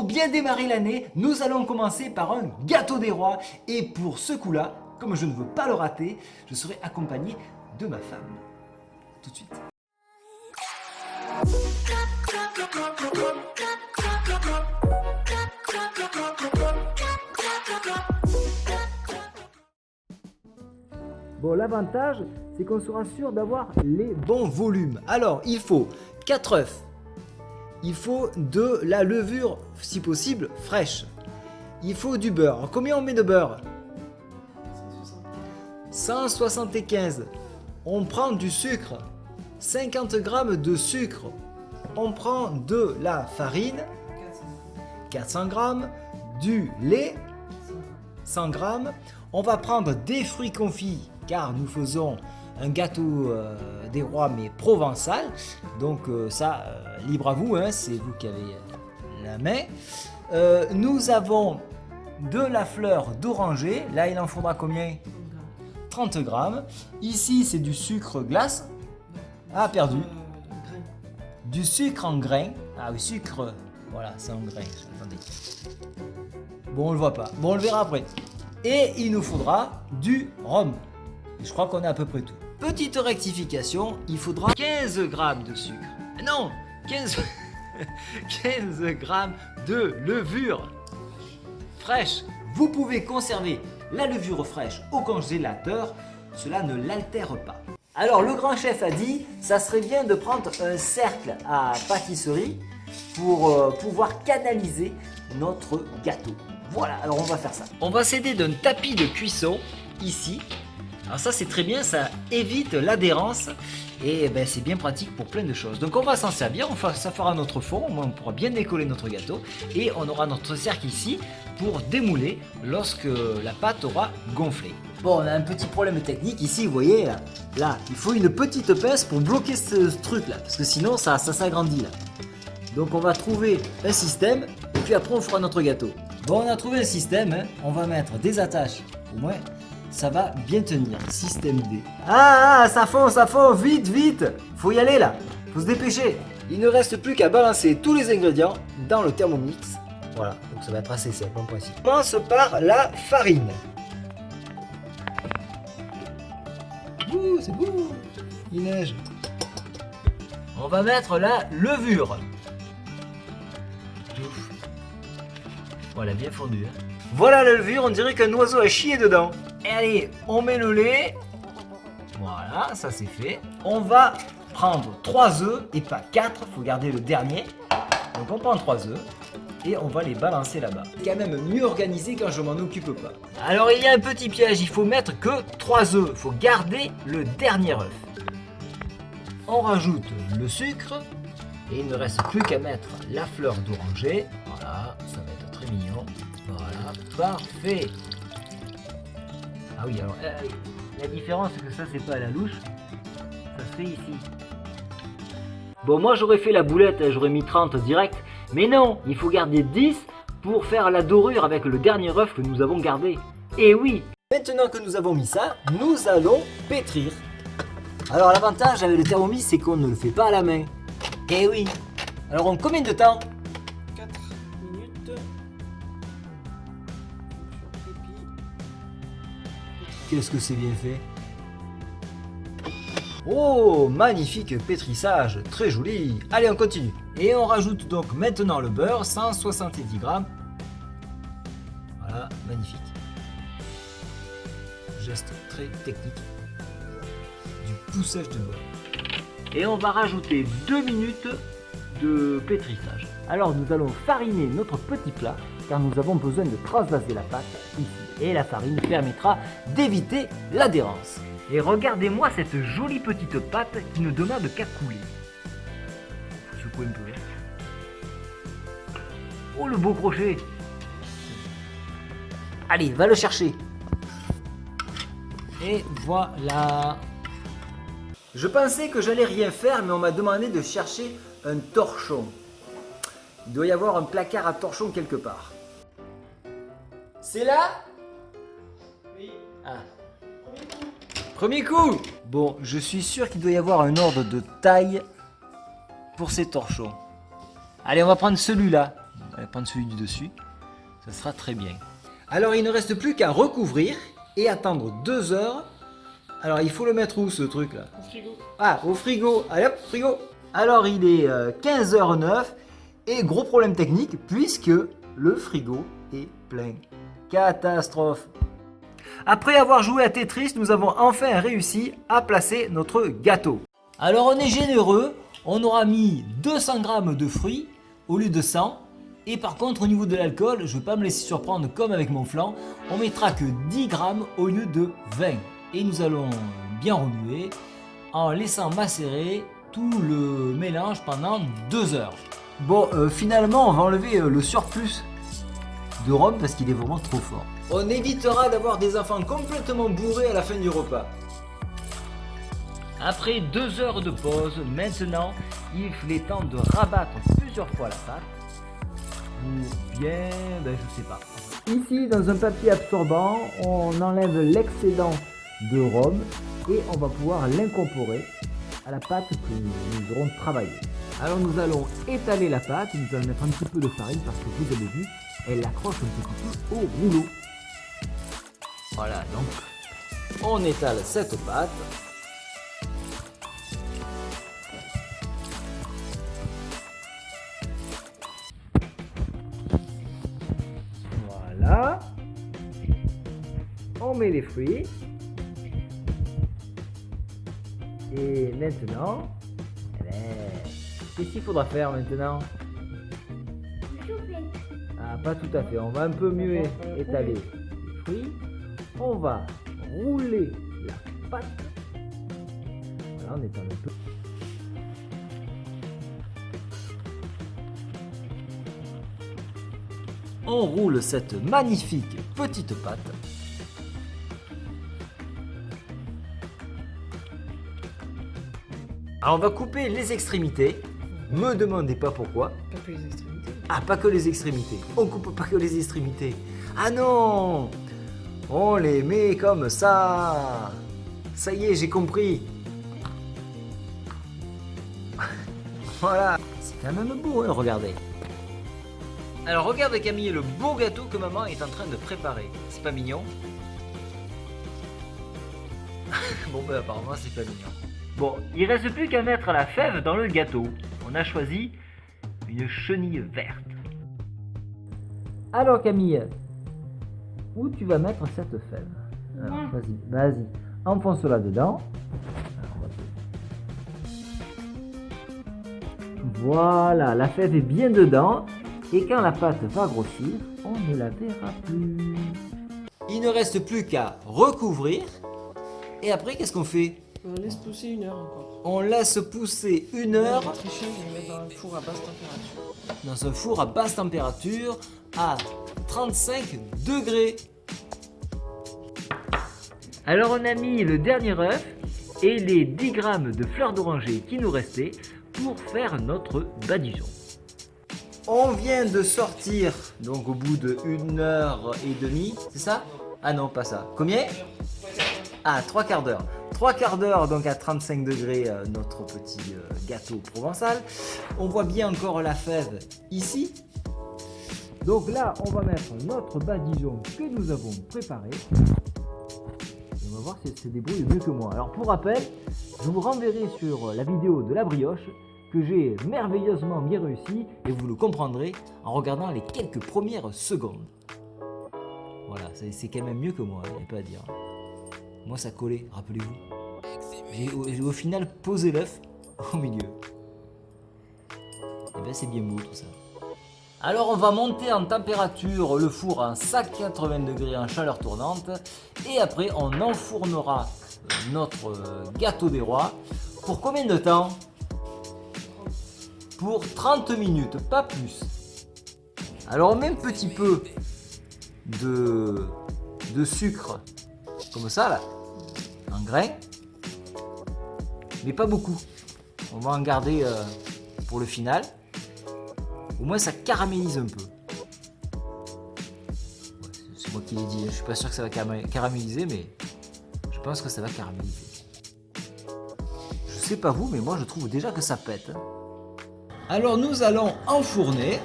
Pour bien démarrer l'année, nous allons commencer par un gâteau des rois. Et pour ce coup-là, comme je ne veux pas le rater, je serai accompagné de ma femme. Tout de suite. Bon, l'avantage, c'est qu'on sera sûr d'avoir les bons volumes. Alors, il faut 4 œufs. Il faut de la levure, si possible, fraîche. Il faut du beurre. Alors, combien on met de beurre? 175. On prend du sucre. 50 g de sucre. On prend de la farine. 400 g. Du lait. 100 g. On va prendre des fruits confits, car nous faisons un gâteau des rois mais provençal. Donc libre à vous, hein, c'est vous qui avez la main. Nous avons de la fleur d'oranger. Là, il en faudra combien? 30 g. Ici, c'est du sucre glace. Ah, perdu. Du sucre en grains. Ah oui, sucre. Voilà, c'est en grains. Attendez. Bon, on le voit pas. Bon, on le verra après. Et il nous faudra du rhum. Et je crois qu'on a à peu près tout. Petite rectification, il faudra 15 g de sucre. Non, 15 g de levure fraîche. Vous pouvez conserver la levure fraîche au congélateur, cela ne l'altère pas. Alors le grand chef a dit, ça serait bien de prendre un cercle à pâtisserie pour pouvoir canaliser notre gâteau. Voilà, alors on va faire ça. On va s'aider d'un tapis de cuisson ici. Alors ça c'est très bien, ça évite l'adhérence et ben, c'est bien pratique pour plein de choses. Donc on va s'en servir, ça fera notre fond, au moins on pourra bien décoller notre gâteau et on aura notre cercle ici pour démouler lorsque la pâte aura gonflé. Bon, on a un petit problème technique ici, vous voyez là, il faut une petite pince pour bloquer ce truc là, parce que sinon ça s'agrandit là. Donc on va trouver un système et puis après on fera notre gâteau. Bon, on a trouvé un système, hein. On va mettre des attaches, au moins ça va bien tenir. Système D. Ah, ça fond, vite, vite. Faut y aller là, faut se dépêcher. Il ne reste plus qu'à balancer tous les ingrédients dans le Thermomix. Voilà, donc ça va être assez simple en principe. On commence par la farine. Ouh, c'est beau, il neige. On va mettre la levure. Voilà, bien fondu. Hein. Voilà la levure, on dirait qu'un oiseau a chié dedans. Et allez, on met le lait. Voilà, ça c'est fait. On va prendre 3 œufs et pas 4, il faut garder le dernier. Donc on prend 3 œufs et on va les balancer là-bas. C'est quand même mieux organisé quand je m'en occupe pas. Alors il y a un petit piège, il faut mettre que 3 œufs. Il faut garder le dernier œuf. On rajoute le sucre et il ne reste plus qu'à mettre la fleur d'oranger. Voilà, ça va être très mignon. Voilà, parfait. Ah oui, alors la différence c'est que ça c'est pas à la louche, ça se fait ici. Bon, moi j'aurais fait la boulette, j'aurais mis 30 direct, mais non, il faut garder 10 pour faire la dorure avec le dernier œuf que nous avons gardé. Et oui. Maintenant que nous avons mis ça, nous allons pétrir. Alors l'avantage avec le Thermomix c'est qu'on ne le fait pas à la main. Et oui. Alors en combien de temps? 4 minutes. Qu'est-ce que c'est bien fait? Oh, magnifique pétrissage, très joli. Allez, on continue. Et on rajoute donc maintenant le beurre, 170 g. Voilà, magnifique. Geste très technique. Du poussage de beurre. Et on va rajouter 2 minutes de pétrissage. Alors nous allons fariner notre petit plat, car nous avons besoin de transvaser la pâte ici. Et la farine permettra d'éviter l'adhérence. Et regardez-moi cette jolie petite pâte qui ne demande qu'à couler. Faut secouer un peu. Oh, le beau crochet. Allez, va le chercher. Et voilà. Je pensais que j'allais rien faire, mais on m'a demandé de chercher un torchon. Il doit y avoir un placard à torchon quelque part. C'est là? Oui. Ah. Premier coup. Bon, je suis sûr qu'il doit y avoir un ordre de taille pour ces torchons. Allez, on va prendre celui-là. allez prendre celui du dessus. Ça sera très bien. Alors il ne reste plus qu'à recouvrir et attendre 2 heures. Alors il faut le mettre où ce truc là? Au frigo. Ah, au frigo. Allez hop, frigo. Alors il est 15h09 et gros problème technique puisque le frigo est plein. Catastrophe. Après avoir joué à Tetris, nous avons enfin réussi à placer notre gâteau. Alors on est généreux, on aura mis 200 grammes de fruits au lieu de 100. Et par contre au niveau de l'alcool, je ne vais pas me laisser surprendre comme avec mon flan, on mettra que 10 grammes au lieu de 20. Et nous allons bien remuer en laissant macérer tout le mélange pendant 2 heures. Bon, finalement on va enlever le surplus de rhum parce qu'il est vraiment trop fort. On évitera d'avoir des enfants complètement bourrés à la fin du repas. Après 2 heures de pause, maintenant il est temps de rabattre plusieurs fois la pâte pour bien, je sais pas. Ici dans un papier absorbant, on enlève l'excédent de rhum et on va pouvoir l'incorporer à la pâte que nous aurons travaillée. Alors nous allons étaler la pâte, nous allons mettre un petit peu de farine parce que vous avez vu, elle accroche un petit peu au rouleau. Voilà, donc on étale cette pâte. Voilà. On met les fruits. Et maintenant, qu'est-ce qu'il faudra faire maintenant? Ah, pas tout à fait. On va un peu mieux étaler les fruits. On va rouler la pâte. Voilà, on étale un peu. On roule cette magnifique petite pâte. Alors on va couper les extrémités. Me demandez pas pourquoi. Pas que les extrémités. Ah, pas que les extrémités. On coupe pas que les extrémités. Ah non! On les met comme ça. Ça y est, j'ai compris. Voilà. C'est quand même beau, hein, regardez. Alors regarde Camille le beau gâteau que maman est en train de préparer. C'est pas mignon? Bon ben apparemment c'est pas mignon. Bon, il reste plus qu'à mettre la fève dans le gâteau. On a choisi une chenille verte. Alors Camille, où tu vas mettre cette fève? Alors, vas-y, enfonce-la dedans. Voilà, la fève est bien dedans. Et quand la pâte va grossir, on ne la verra plus. Il ne reste plus qu'à recouvrir. Et après, qu'est-ce qu'on fait? On laisse pousser 1 heure encore. On laisse pousser 1 heure. Je vais tricher, je vais le mettre dans un four à basse température. Dans un four à basse température à 35 degrés. Alors on a mis le dernier œuf et les 10 grammes de fleurs d'oranger qui nous restaient pour faire notre badigeon. On vient de sortir, donc au bout de 1h30, c'est ça? Ah non, pas ça. Combien? Ah, 3 quarts d'heure. 3 quarts d'heure, donc à 35 degrés, notre petit gâteau provençal. On voit bien encore la fève ici. Donc là, on va mettre notre badigeon que nous avons préparé. Et on va voir si elle se débrouille mieux que moi. Alors pour rappel, je vous renverrai sur la vidéo de la brioche que j'ai merveilleusement bien réussi et vous le comprendrez en regardant les quelques premières secondes. Voilà, c'est quand même mieux que moi, il n'y a pas à dire. Moi ça collait, rappelez-vous. J'ai au final posé l'œuf au milieu. Et bien c'est bien beau tout ça. Alors on va monter en température le four à 180 degrés en chaleur tournante et après on enfournera notre gâteau des rois. Pour combien de temps? Pour 30 minutes, pas plus. Alors on met un petit peu de sucre, comme ça là, en grain, mais pas beaucoup. On va en garder pour le final. Au moins ça caramélise un peu. Ouais, c'est moi qui l'ai dit, je suis pas sûr que ça va caraméliser, mais je pense que ça va caraméliser. Je sais pas vous, mais moi je trouve déjà que ça pète. Alors nous allons enfourner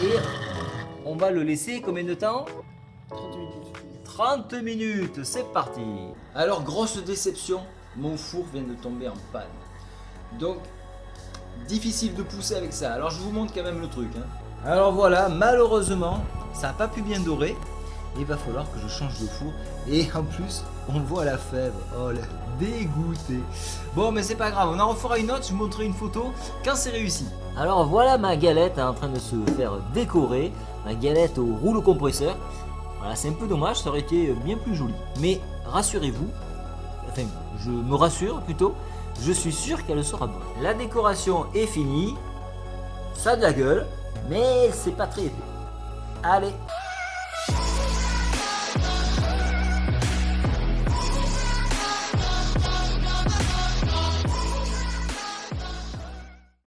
Et on va le laisser combien de temps? 30 minutes. 30 minutes, c'est parti. Alors, grosse déception, mon four vient de tomber en panne. Donc, difficile de pousser avec ça. Alors, je vous montre quand même le truc. Alors voilà, malheureusement, ça n'a pas pu bien dorer. Il va falloir que je change de four. Et en plus, on voit la fève. Oh là, dégoûté. Bon, mais c'est pas grave, on en refera une autre. Je vous montrerai une photo quand c'est réussi. Alors voilà ma galette en train de se faire décorer. Ma galette au rouleau compresseur. Voilà, c'est un peu dommage, ça aurait été bien plus joli. Mais rassurez-vous, enfin, je me rassure plutôt, je suis sûr qu'elle sera bonne. La décoration est finie. Ça a de la gueule, mais c'est pas très épais. Allez!